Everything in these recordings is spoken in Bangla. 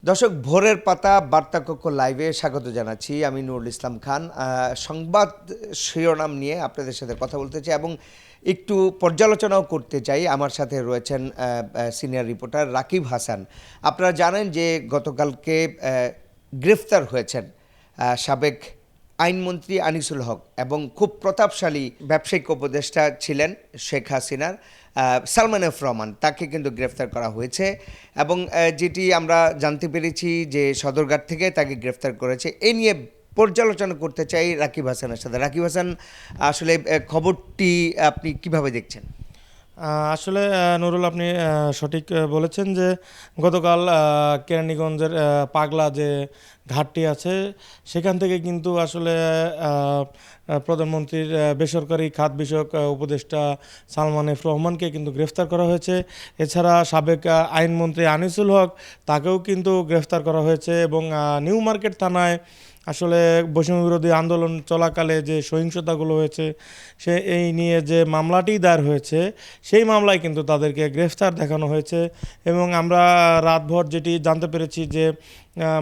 দর্শক, ভোরের পাতা বার্তা কক্ষ লাইভে স্বাগত জানাচ্ছি। আমি নুরুল ইসলাম খান। সংবাদ শিরোনাম নিয়ে আপনাদের সাথে কথা বলতে চাই এবং একটু পর্যালোচনাও করতে চাই। আমার সাথে রয়েছেন সিনিয়র রিপোর্টার রাকিব হাসান। আপনারা জানেন যে গতকালকে গ্রেফতার হয়েছেন সাবেক আইনমন্ত্রী আনিসুল হক এবং খুব প্রতাপশালী ব্যবসায়িক উপদেষ্টা ছিলেন শেখ হাসিনার সালমান এফ রহমান। তাকে কিন্তু গ্রেফতার করা হয়েছে এবং যেটি আমরা জানতে পেরেছি যে সদরঘাট থেকে তাকে গ্রেফতার করেছে। এই নিয়ে পর্যালোচনা করতে চাই রাকিব হাসানের সাথে। রাকিব হাসান, আসলে খবরটি আপনি কিভাবে দেখছেন? আসলে নুরুল, আপনি সঠিক বলেছেন যে গতকাল কেরানীগঞ্জের পাগলা যে ঘাটটি আছে সেখান থেকে কিন্তু আসলে প্রধানমন্ত্রীর বেসরকারি খাত বিষয়ক উপদেষ্টা সালমান এফ রহমানকে কিন্তু গ্রেফতার করা হয়েছে। এছাড়া সাবেক আইনমন্ত্রী আনিসুল হক, তাকেও কিন্তু গ্রেফতার করা হয়েছে এবং নিউ মার্কেট থানায় আসলে বৈষম্য বিরোধী আন্দোলন চলাকালে যে সহিংসতাগুলো হয়েছে এই নিয়ে যে মামলাটি দায়ের হয়েছে সেই মামলায় কিন্তু তাদেরকে গ্রেফতার দেখানো হয়েছে। এবং আমরা রাতভর যেটি জানতে পেরেছি যে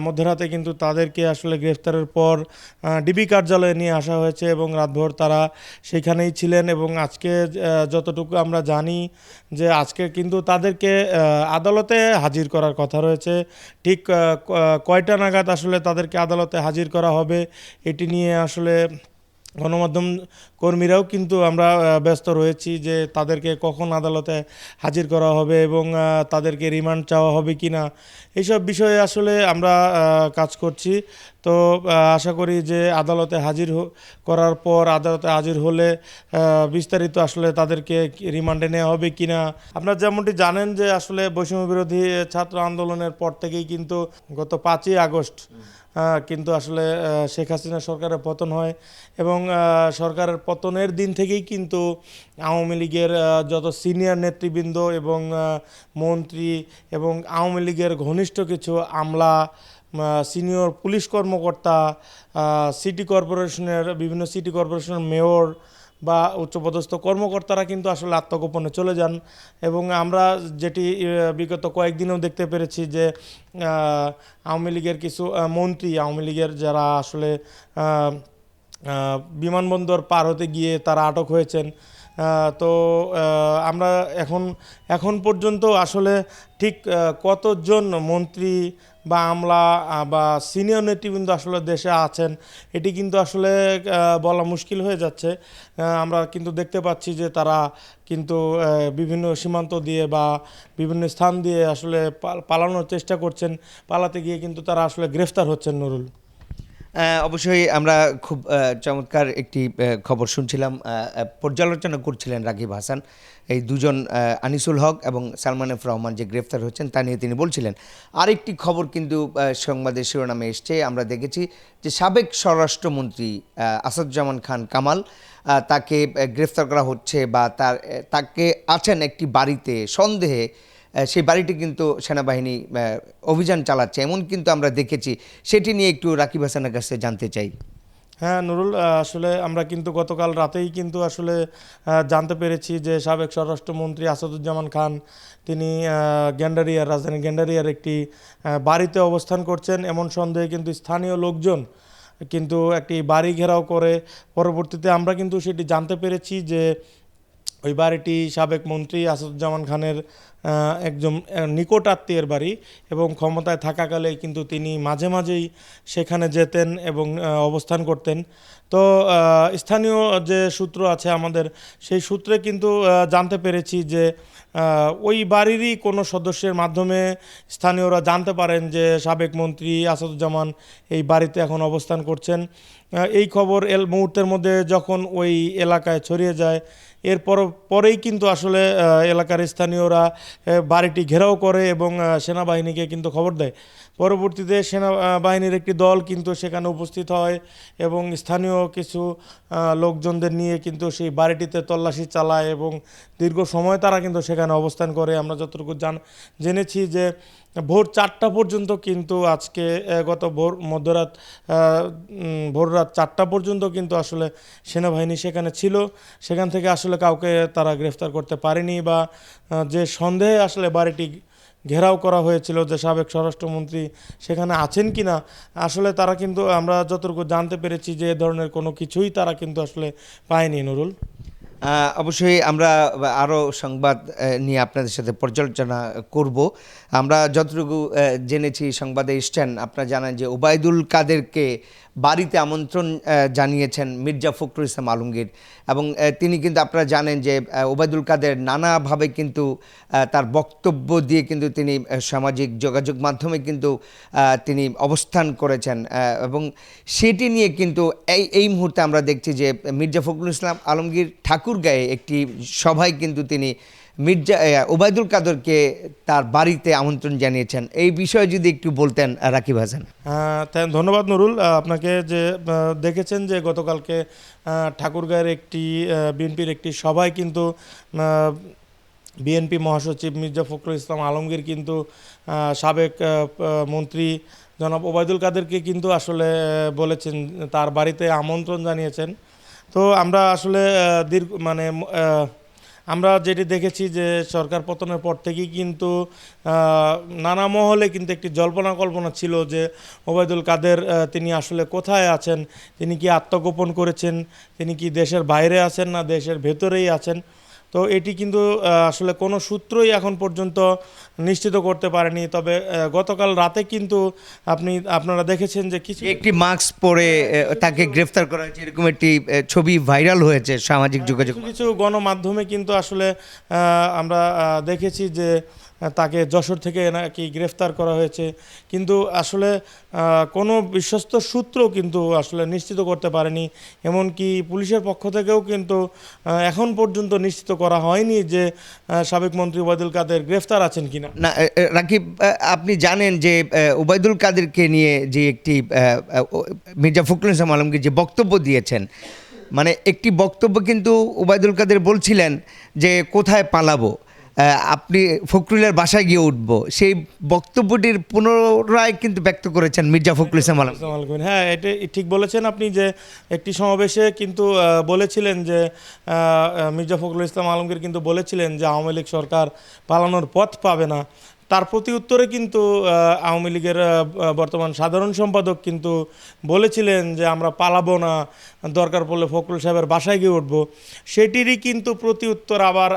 মধ্যরাতে কিন্তু তাদেরকে আসলে গ্রেফতারের পর ডিবি কার্যালয়ে নিয়ে আসা হয়েছে এবং রাতভর তারা সেখানেই ছিলেন। এবং আজকে যতটুকু আমরা জানি যে আজকে কিন্তু তাদেরকে আদালতে হাজির করার কথা রয়েছে। ঠিক কয়টা নাগাদ আসলে তাদেরকে আদালতে হাজির করা হবে এটি নিয়ে আসলে গণমাধ্যম কর্মীরাও কিন্তু আমরা ব্যস্ত রয়েছি যে তাদেরকে কখন আদালতে হাজির করা হবে এবং তাদেরকে রিমান্ড চাওয়া হবে কি না, এইসব বিষয়ে আসলে আমরা কাজ করছি। তো আশা করি যে আদালতে হাজির করার পর আদালতে হাজির হলে বিস্তারিত আসলে তাদেরকে রিমান্ডে নেওয়া হবে কি না। আপনারা যেমনটি জানেন যে আসলে বৈষম্য বিরোধী ছাত্র আন্দোলনের পর থেকেই কিন্তু গত 5ই আগস্ট কিন্তু আসলে শেখ হাসিনা সরকারের পতন হয় এবং সরকারের পতনের দিন থেকেই কিন্তু আওয়ামী লীগের যত সিনিয়র নেতৃবৃন্দ এবং মন্ত্রী এবং আওয়ামী লীগের ঘনিষ্ঠ কিছু আমলা, সিনিয়র পুলিশ কর্মকর্তা, বিভিন্ন সিটি কর্পোরেশনের মেয়র বা উচ্চপদস্থ কর্মকর্তারা কিন্তু আসলে আত্মগোপনে চলে যান। এবং আমরা যেটি বিগত কয়েকদিনেও দেখতে পেরেছি যে আওয়ামী লীগের কিছু মন্ত্রী, আওয়ামী লীগের যারা আসলে বিমানবন্দর পার হতে গিয়ে তারা আটক হয়েছেন। তো আমরা এখন পর্যন্ত আসলে ঠিক কতজন মন্ত্রী বা আমলা বা সিনিয়র নেতৃবৃন্দ আসলে দেশে আছেন এটি কিন্তু আসলে বলা মুশকিল হয়ে যাচ্ছে। আমরা কিন্তু দেখতে পাচ্ছি যে তারা কিন্তু বিভিন্ন সীমান্ত দিয়ে বা বিভিন্ন স্থান দিয়ে আসলে পালানোর চেষ্টা করছেন। পালাতে গিয়ে কিন্তু তারা আসলে গ্রেফতার হচ্ছেন। নুরুল, অবশ্যই আমরা খুব চমৎকার একটি খবর শুনছিলাম, পর্যালোচনা করছিলেন রাকিব হাসান। এই দুজন আনিসুল হক এবং সালমান এফ রহমান যে গ্রেফতার হচ্ছেন তা নিয়ে তিনি বলছিলেন। আরেকটি খবর কিন্তু সংবাদের শিরোনামে এসছে, আমরা দেখেছি যে সাবেক স্বরাষ্ট্রমন্ত্রী আসাদুজ্জামান খান কামাল, তাকে গ্রেফতার করা হচ্ছে বা তাকে আছেন একটি বাড়িতে সন্দেহে। সেই বাড়িটি কিন্তু সেনাবাহিনী অভিযান চালাচ্ছে এমন কিন্তু আমরা দেখেছি। সেটি নিয়ে একটু রাকিব হাসানের কাছে জানতে চাই। হ্যাঁ নুরুল, আসলে আমরা কিন্তু গতকাল রাতেই কিন্তু আসলে জানতে পেরেছি যে সাবেক স্বরাষ্ট্রমন্ত্রী আসাদুজ্জামান খান তিনি রাজধানী গ্যান্ডারিয়ার একটি বাড়িতে অবস্থান করছেন এমন সন্দেহে কিন্তু স্থানীয় লোকজন কিন্তু একটি বাড়ি ঘেরাও করে। পরবর্তীতে আমরা কিন্তু সেটি জানতে পেরেছি যে ওই বাড়িটি সাবেক মন্ত্রী আসাদুজ্জামান খানের একজন নিকট আত্মীয়ের বাড়ি এবং ক্ষমতায় থাকাকালে কিন্তু তিনি মাঝে মাঝেই সেখানে যেতেন এবং অবস্থান করতেন। তো স্থানীয় যে সূত্র আছে আমাদের, সেই সূত্রে কিন্তু জানতে পেরেছি যে ওই বাড়িরই কোনো সদস্যের মাধ্যমে স্থানীয়রা জানতে পারেন যে সাবেক মন্ত্রী আসাদুজ্জামান এই বাড়িতে এখন অবস্থান করছেন। এই খবর মুহূর্তের মধ্যে যখন ওই এলাকায় ছড়িয়ে যায়, পরেই কিন্তু আসলে এলাকার স্থানীয়রা বাড়িটি ঘেরাও করে এবং সেনাবাহিনীকে কিন্তু খবর দেয়। পরবর্তীতে সেনাবাহিনীর একটি দল কিন্তু সেখানে উপস্থিত হয় এবং স্থানীয় কিছু লোকজনদের নিয়ে কিন্তু সেই বাড়িটিতে তল্লাশি চালায় এবং দীর্ঘ সময় তারা কিন্তু সেখানে অবস্থান করে। আমরা যতটুকু জেনেছি যে ভোর 4টা পর্যন্ত কিন্তু আজকে গত ভোর রাত 4টা পর্যন্ত কিন্তু আসলে সেনাবাহিনী সেখানে ছিল। সেখান থেকে আসলে কাউকে তারা গ্রেফতার করতে পারেনি বা যে সন্দেহে আসলে বাড়িটি ঘেরাও করা হয়েছিল যে সাবেক স্বরাষ্ট্রমন্ত্রী সেখানে আছেন কি না, আসলে তারা কিন্তু আমরা যতটুকু জানতে পেরেছি যে এ ধরনের কোনো কিছুই তারা কিন্তু আসলে পায়নি নুরুল। অবশ্যই আমরা আরও সংবাদ নিয়ে আপনাদের সাথে পর্যালোচনা করব। আমরা যতটুকু জেনেছি সংবাদে এসছেন, আপনারা জানেন যে ওবায়দুল কাদেরকে বাড়িতে আমন্ত্রণ জানিয়েছেন মির্জা ফখরুল ইসলাম আলমগীর, এবং তিনি কিন্তু আপনারা জানেন যে ওবায়দুল কাদের নানাভাবে কিন্তু তার বক্তব্য দিয়ে কিন্তু তিনি সামাজিক যোগাযোগ মাধ্যমে কিন্তু তিনি অবস্থান করেছেন, এবং সেটি নিয়ে কিন্তু এই মুহূর্তে আমরা দেখছি যে মির্জা ফখরুল ইসলাম আলমগীর ঠাকুরগাঁয়ে একটি সভায় কিন্তু তিনি ওবায়দুল কাদেরকে তার বাড়িতে আমন্ত্রণ জানিয়েছেন। এই বিষয়ে যদি একটু বলতেন রাকিব হাসান। ধন্যবাদ নুরুল, আপনাকে যে দেখেছেন যে গতকালকে ঠাকুরগাঁয়ের একটি বিএনপির একটি সভায় কিন্তু বিএনপি মহাসচিব মির্জা ফখরুল ইসলাম আলমগীর কিন্তু সাবেক মন্ত্রী জনাব ওবায়দুল কাদেরকে কিন্তু আসলে বলেছেন, তার বাড়িতে আমন্ত্রণ জানিয়েছেন। তো আমরা আসলে আমরা যেটি দেখেছি যে সরকার পতনের পর থেকেই কিন্তু নানা মহলে কিন্তু একটি জল্পনা কল্পনা ছিল যে ওবায়দুল কাদের তিনি আসলে কোথায় আছেন, তিনি কি আত্মগোপন করেছেন, তিনি কি দেশের বাইরে আছেন না দেশের ভেতরেই আছেন। তো এটি কিন্তু আসলে কোনো সূত্রই এখন পর্যন্ত নিশ্চিত করতে পারেনি। তবে গতকাল রাতে কিন্তু আপনারা দেখেছেন যে একটি মাস্ক পরে তাকে গ্রেফতার করা হয়েছে, এরকম একটি ছবি ভাইরাল হয়েছে সামাজিক যোগাযোগ। কিছু গণমাধ্যমে কিন্তু আসলে আমরা দেখেছি যে তাকে যশোর থেকে নাকি গ্রেফতার করা হয়েছে, কিন্তু আসলে কোনো বিশ্বস্ত সূত্র কিন্তু আসলে নিশ্চিত করতে পারেনি। এমনকি পুলিশের পক্ষ থেকেও কিন্তু এখন পর্যন্ত নিশ্চিত করা হয়নি যে সাবেক মন্ত্রী ওবায়দুল কাদের গ্রেফতার আছেন কিনা। না রাকিব, আপনি জানেন যে ওবায়দুল কাদেরকে নিয়ে যে একটি মির্জা ফখরুল ইসলাম আলমগীর যে বক্তব্য দিয়েছেন, মানে একটি বক্তব্য কিন্তু ওবায়দুল কাদের বলছিলেন যে কোথায় পালাবো, আপনি ফখরুলের বাসায় গিয়ে উঠবো, সেই বক্তব্যটির পুনরায় কিন্তু ব্যক্ত করেছেন মির্জা ফখরুল ইসলাম আলমগীর। হ্যাঁ, এটা ঠিক বলেছেন আপনি যে একটি সমাবেশে কিন্তু বলেছিলেন যে মির্জা ফখরুল ইসলাম আলমগীর কিন্তু বলেছিলেন যে আওয়ামী লীগ সরকার পালানোর পথ পাবে না। তার প্রতি উত্তরে কিন্তু আওয়ামী লীগের বর্তমান সাধারণ সম্পাদক কিন্তু বলেছিলেন যে আমরা পালাবো না, দরকার পড়লে ফখরুল সাহেবের বাসায় গিয়ে উঠবো। সেটিরই কিন্তু প্রতি উত্তর আবার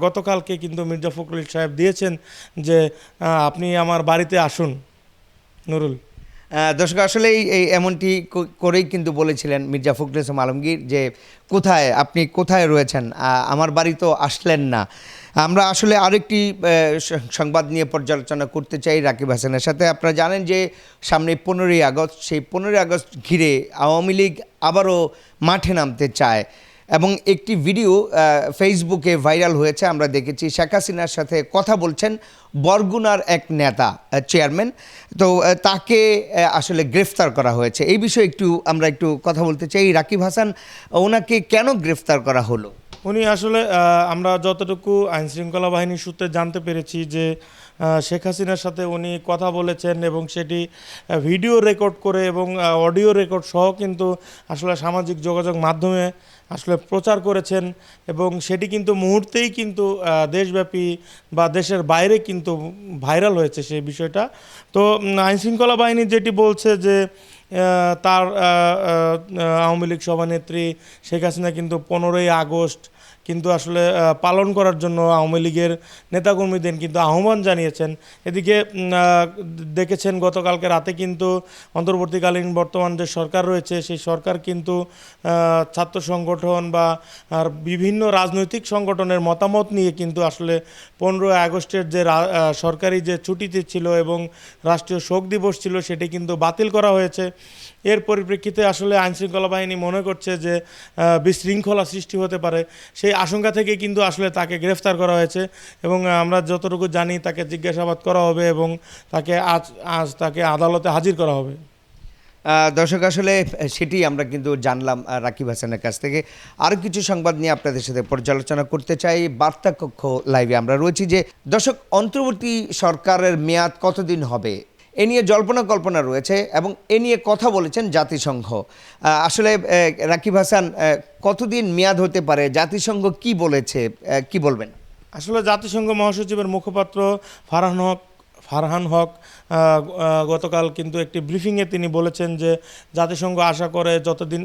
গতকালকে কিন্তু মির্জা ফখরুল সাহেব দিয়েছেন যে আপনি আমার বাড়িতে আসুন নুরুল। দর্শক, আসলে এই এমনটি করেই কিন্তু বলেছিলেন মির্জা ফখরুল ইসলাম আলমগীর যে আপনি কোথায় রয়েছেন, আমার বাড়ি তো আসলেন না। আমরা আসলে আরেকটি সংবাদ নিয়ে পর্যালোচনা করতে চাই রাকিব হাসানের সাথে। আপনারা জানেন যে সামনে 15ই আগস্ট, সেই 15ই আগস্ট ঘিরে আওয়ামী লীগ আবারও মাঠে নামতে চায়, এবং একটি ভিডিও ফেসবুকে ভাইরাল হয়েছে। আমরা দেখেছি শেখ হাসিনার সাথে কথা বলছেন বরগুনার এক নেতা, চেয়ারম্যান। তো তাকে আসলে গ্রেফতার করা হয়েছে। এই বিষয়ে আমরা একটু কথা বলতে চাই। রাকিব হাসান, ওনাকে কেন গ্রেফতার করা হলো? উনি আসলে আমরা যতটুকু আইনশৃঙ্খলা বাহিনীর সূত্রে জানতে পেরেছি যে শেখ হাসিনার সাথে উনি কথা বলেছেন এবং সেটি ভিডিও রেকর্ড করে এবং অডিও রেকর্ড সহ কিন্তু আসলে সামাজিক যোগাযোগ মাধ্যমে আসলে প্রচার করেছেন, এবং সেটি কিন্তু মুহূর্তেই কিন্তু দেশব্যাপী বা দেশের বাইরে কিন্তু ভাইরাল হয়েছে সেই বিষয়টা। তো আইনশৃঙ্খলা বাহিনী যেটি বলছে যে তার আওয়ামী লীগ সভানেত্রী শেখ হাসিনা কিন্তু 15ই আগস্ট কিন্তু আসলে পালন করার জন্য আওয়ামী লীগের নেতাকর্মীদের কিন্তু আহ্বান জানিয়েছেন। এদিকে দেখেছেন গতকালকে রাতে কিন্তু অন্তর্বর্তীকালীন বর্তমান যে সরকার রয়েছে সেই সরকার কিন্তু ছাত্র সংগঠন বা আর বিভিন্ন রাজনৈতিক সংগঠনের মতামত নিয়ে কিন্তু আসলে 15ই আগস্টের যে সরকারি যে ছুটিতে ছিল এবং রাষ্ট্রীয় শোক দিবস ছিল সেটি কিন্তু বাতিল করা হয়েছে। এর পরিপ্রেক্ষিতে আসলে আইনশৃঙ্খলা বাহিনী মনে করছে যে বিশৃঙ্খলা সৃষ্টি হতে পারে, সেই আশঙ্কা থেকে কিন্তু আসলে তাকে গ্রেফতার করা হয়েছে, এবং আমরা যতটুকু জানি তাকে জিজ্ঞাসাবাদ করা হবে এবং তাকে আজ তাকে আদালতে হাজির করা হবে। দর্শক, আসলে সেটি আমরা কিন্তু জানলাম রাকিব হাসানের কাছ থেকে। আরও কিছু সংবাদ নিয়ে আপনাদের সাথে পর্যালোচনা করতে চাই। বার্তা কক্ষ লাইভে আমরা রয়েছি। যে দর্শক, অন্তর্বর্তী সরকারের মেয়াদ কতদিন হবে এ নিয়ে জল্পনা কল্পনা রয়েছে, এবং এ নিয়ে কথা বলেছেন জাতিসংঘ। আসলে রাকিব হাসান, কতদিন মেয়াদ হতে পারে, জাতিসংঘ কি বলেছে, কি বলবেন? আসলে জাতিসংঘ মহাসচিবের মুখপাত্র ফারহান হক ফারহান হক গতকাল কিন্তু একটি ব্রিফিংয়ে তিনি বলেছেন যে জাতিসংঘ আশা করে যতদিন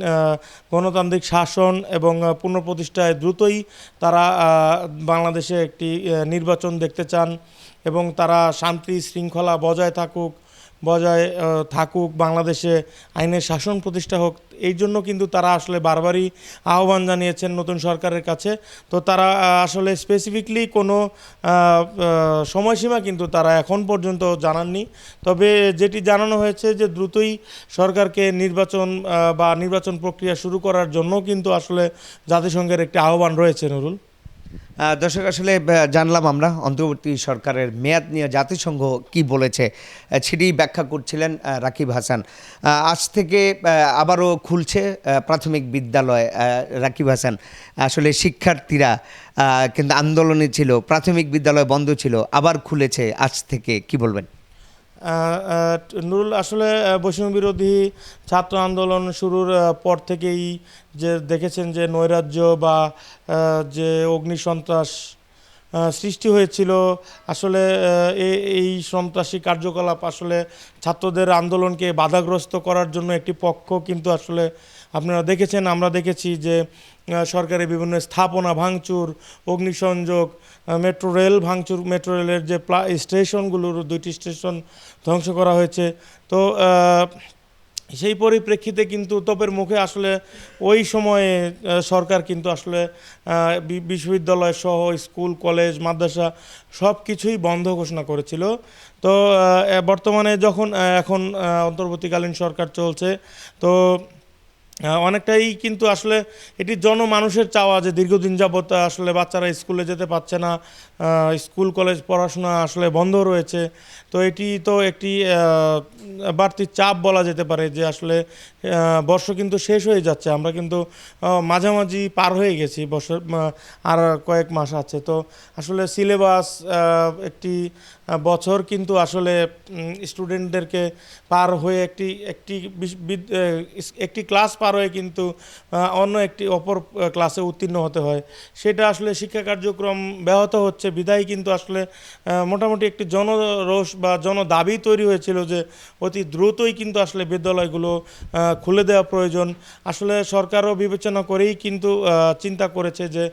গণতান্ত্রিক শাসন এবং পুনঃপ্রতিষ্ঠায় দ্রুতই তারা বাংলাদেশে একটি নির্বাচন দেখতে চান এবং তারা শান্তি শৃঙ্খলা বজায় থাকুক, বাংলাদেশে আইনের শাসন প্রতিষ্ঠা হোক। এই জন্য কিন্তু তারা আসলে বারবারই আহ্বান জানিয়েছেন নতুন সরকারের কাছে। তো তারা আসলে স্পেসিফিকলি কোনো সময়সীমা কিন্তু তারা এখন পর্যন্ত জানাননি। তবে যেটি জানানো হয়েছে যে দ্রুতই সরকারকে নির্বাচন প্রক্রিয়া শুরু করার জন্য কিন্তু আসলে জাতিসংঘের একটি আহ্বান রয়েছে নুরুল। দর্শক, আসলে জানলাম আমরা অন্তর্বর্তী সরকারের মেয়াদ নিয়ে জাতিসংঘ কি বলেছে, সেটি ব্যাখ্যা করছিলেন রাকিব হাসান। আজ থেকে আবারও খুলছে প্রাথমিক বিদ্যালয়। রাকিব হাসান, আসলে শিক্ষার্থীরা কিন্তু আন্দোলনে ছিল, প্রাথমিক বিদ্যালয় বন্ধ ছিল, আবার খুলেছে আজ থেকে, কি বলবেন? নুরুল, আসলে বৈষম্য বিরোধী ছাত্র আন্দোলন শুরুর পর থেকেই যে দেখেছেন যে নৈরাজ্য বা যে অগ্নিসন্ত্রাস সৃষ্টি হয়েছিল, আসলে এই সন্ত্রাসী কার্যকলাপ আসলে ছাত্রদের আন্দোলনকে বাধাগ্রস্ত করার জন্য একটি পক্ষ কিন্তু আসলে আপনারা দেখেছেন, আমরা দেখেছি যে সরকারের বিভিন্ন স্থাপনা ভাঙচুর, অগ্নিসংযোগ, মেট্রো রেল ভাঙচুর, মেট্রো রেলের যে স্টেশনগুলোর 2টি স্টেশন ধ্বংস করা হয়েছে। তো সেই পরিপ্রেক্ষিতে কিন্তু তোপের মুখে আসলে ওই সময়ে সরকার কিন্তু আসলে বিশ্ববিদ্যালয় সহ স্কুল কলেজ মাদ্রাসা সব কিছুই বন্ধ ঘোষণা করেছিল। তো বর্তমানে যখন এখন অন্তর্বর্তীকালীন সরকার চলছে, তো অনেকটাই কিন্তু আসলে এটি জনমানুষের চাওয়া যে দীর্ঘদিন যাবত আসলে বাচ্চারা স্কুলে যেতে পারছে না, স্কুল কলেজ পড়াশোনা আসলে বন্ধ রয়েছে। তো এটি তো একটি বাড়তি চাপ বলা যেতে পারে যে আসলে বর্ষ কিন্তু শেষ হয়ে যাচ্ছে, আমরা কিন্তু মাঝামাঝি পার হয়ে গেছি, বছর আর কয়েক মাস আছে। তো আসলে সিলেবাস একটি বছর কিন্তু আসলে স্টুডেন্টদেরকে পার হয়ে একটি ক্লাস পার হয়ে কিন্তু অপর ক্লাসে উত্তীর্ণ হতে হয়, সেটা আসলে শিক্ষা কার্যক্রম ব্যাহত হচ্ছে। বিদায় কিন্তু আসলে মোটামুটি একটি জনরোষ বা জনদাবি তৈরি হয়েছিল যে অতি দ্রুতই কিন্তু আসলে বিদ্যালয়গুলো খুলে দেওয়া প্রয়োজন। আসলে সরকারও বিবেচনা করেই কিন্তু চিন্তা করেছে যে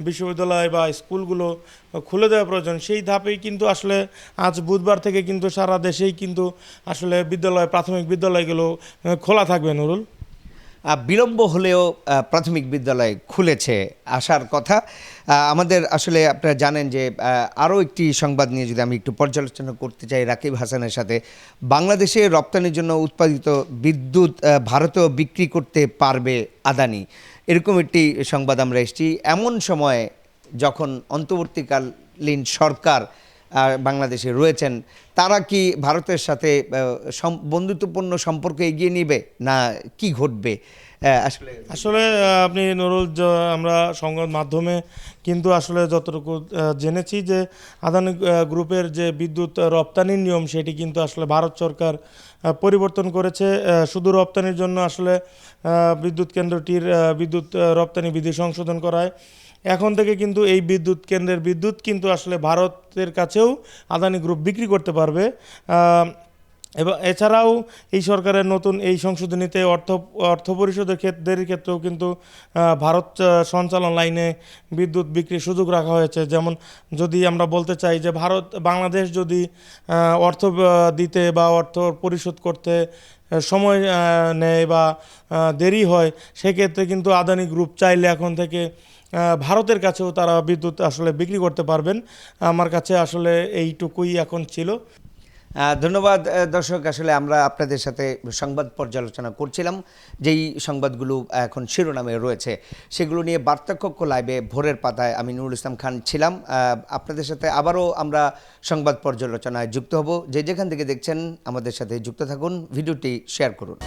বিশ্ববিদ্যালয় বা স্কুলগুলো খুলে দেওয়া প্রয়োজন। সেই ধাপেই কিন্তু আসলে আজ বুধবার থেকে কিন্তু সারা দেশেই কিন্তু আসলে প্রাথমিক বিদ্যালয়গুলো খোলা থাকবে নুরুল। বিলম্ব হলেও প্রাথমিক বিদ্যালয় খুলেছে, আসার কথা। আমাদের আসলে আপনারা জানেন যে আরও একটি সংবাদ নিয়ে যদি আমি একটু পর্যালোচনা করতে চাই রাকিব হাসানের সাথে, বাংলাদেশে রপ্তানির জন্য উৎপাদিত বিদ্যুৎ ভারতেও বিক্রি করতে পারবে আদানি, এরকম একটি সংবাদ আমরা এসেছি এমন সময়ে যখন অন্তর্বর্তীকালীন সরকার বাংলাদেশে রয়েছেন। তারা কি ভারতের সাথে বন্ধুত্বপূর্ণ সম্পর্ক এগিয়ে নেবে, না কি ঘটবে? আসলে আপনি নুরুল, আমরা সংবাদ মাধ্যমে কিন্তু আসলে যতটুকু জেনেছি যে আদানি গ্রুপের যে বিদ্যুৎ রপ্তানির নিয়ম সেটি কিন্তু আসলে ভারত সরকার পরিবর্তন করেছে। শুধু রপ্তানির জন্য আসলে বিদ্যুৎ কেন্দ্রটির বিদ্যুৎ রপ্তানি বিধি সংশোধন করায় এখন থেকে কিন্তু এই বিদ্যুৎ কেন্দ্রের বিদ্যুৎ কিন্তু আসলে ভারতের কাছেও আদানি গ্রুপ বিক্রি করতে পারবে। এবং এছাড়াও এই সরকারের নতুন এই সংশোধনীতে অর্থ পরিশোধের ক্ষেত্রেও কিন্তু ভারত সঞ্চালন লাইনে বিদ্যুৎ বিক্রির সুযোগ রাখা হয়েছে। যেমন যদি আমরা বলতে চাই যে বাংলাদেশ যদি অর্থ দিতে বা অর্থ পরিশোধ করতে সময় নেয় বা দেরি হয়, সেক্ষেত্রে কিন্তু আদানি গ্রুপ চাইলে এখন থেকে ভারতের কাছেও তারা বিদ্যুৎ আসলে বিক্রি করতে পারবেন। আমার কাছে আসলে এইটুকুই এখন ছিল। ধন্যবাদ দর্শক, আসলে আমরা আপনাদের সাথে সংবাদ পর্যালোচনা করছিলাম, যেই সংবাদগুলো এখন শিরোনামে রয়েছে সেগুলো নিয়ে বার্তাকক্ষ লাইভে ভোরের পাতায় আমি নুরুল ইসলাম খান ছিলাম। আপনাদের সাথে আবারও আমরা সংবাদ পর্যালোচনায় যুক্ত হব। যেখান থেকে দেখছেন আমাদের সাথে যুক্ত থাকুন, ভিডিওটি শেয়ার করুন।